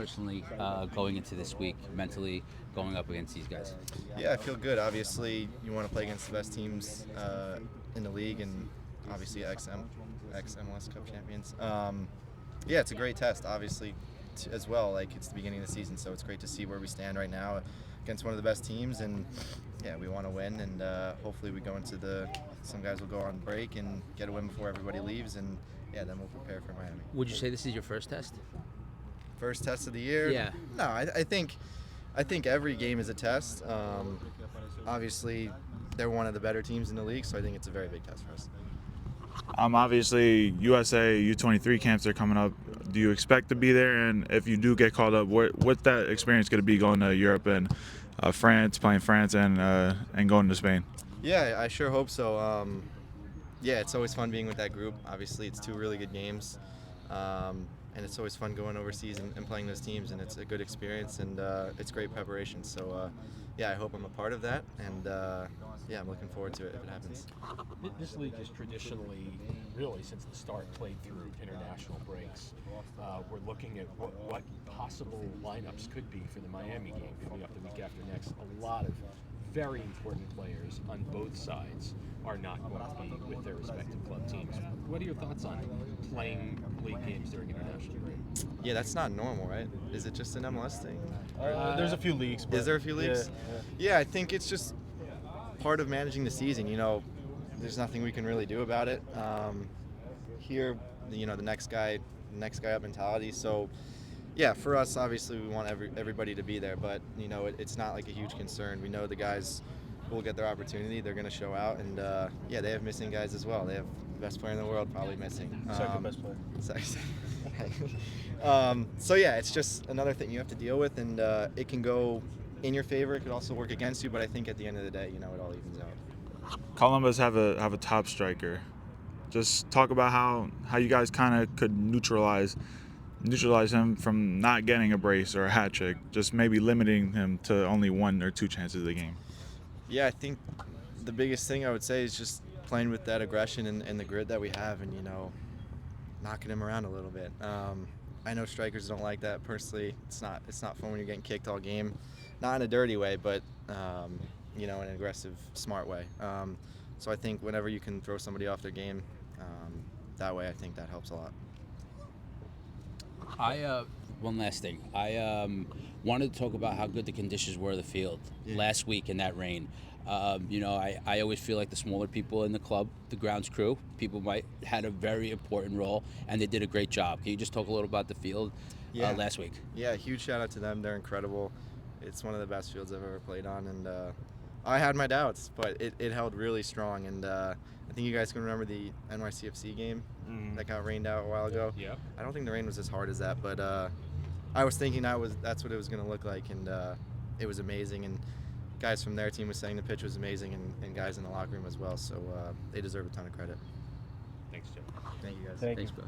personally going into this week, mentally going up against these guys? Yeah, I feel good. Obviously, you want to play against the best teams in the league, and obviously ex-MLS Cup champions. Yeah, it's a great test, obviously, as well. Like, it's the beginning of the season, so it's great to see where we stand right now against one of the best teams. And yeah, we want to win, and hopefully we go into some guys will go on break and get a win before everybody leaves, and yeah, then we'll prepare for Miami. Would you say this is your first test? First test of the year? Yeah. No, I think every game is a test. Obviously, they're one of the better teams in the league, so I think it's a very big test for us. Obviously, USA U23 camps are coming up. Do you expect to be there? And if you do get called up, what's that experience going to be going to Europe and France, playing France, and going to Spain? Yeah, I sure hope so. Yeah, it's always fun being with that group. Obviously, it's two really good games. And it's always fun going overseas and playing those teams, and it's a good experience, and it's great preparation. So, yeah, I hope I'm a part of that, and yeah, I'm looking forward to it if it happens. This league is traditionally, really since the start, played through international breaks. We're looking at what possible lineups could be for the Miami game coming up the week after next. A lot of very important players on both sides are not going to be with their respective club teams. What are your thoughts on playing league games during international break? Yeah, that's not normal, right? Is it just an MLS thing? There's a few leagues. Is there a few leagues? Yeah, I think it's just part of managing the season. You know, there's nothing we can really do about it. Here, you know, the next guy up mentality. So, yeah, for us, obviously, we want everybody to be there, but you know, it's not like a huge concern. We know the guys will get their opportunity. They're going to show out, and yeah, they have missing guys as well. They have the best player in the world probably missing. Second best player. So yeah, it's just another thing you have to deal with, and it can go in your favor. It could also work against you, but I think at the end of the day, you know, it all evens out. Columbus have a top striker. Just talk about how you guys kind of could neutralize him from not getting a brace or a hat trick, just maybe limiting him to only 1 or 2 chances a game. Yeah, I think the biggest thing I would say is just playing with that aggression and the grit that we have, and you know, knocking him around a little bit. I know strikers don't like that. Personally, it's not fun when you're getting kicked all game, not in a dirty way, but you know, in an aggressive, smart way. So I think whenever you can throw somebody off their game, that way I think that helps a lot. One last thing. I wanted to talk about how good the conditions were of the field last week in that rain. You know, I always feel like the smaller people in the club, the grounds crew, had a very important role, and they did a great job. Can you just talk a little about the field last week? Yeah, huge shout out to them. They're incredible. It's one of the best fields I've ever played on, and I had my doubts, but it held really strong. And I think you guys can remember the NYCFC game that got rained out a while ago. Yeah. I don't think the rain was as hard as that, but I was thinking that's what it was going to look like, and it was amazing. And guys from their team was saying the pitch was amazing, and guys in the locker room as well. So they deserve a ton of credit. Thanks, Jim. Thank you guys. Thank Thanks, you. bro.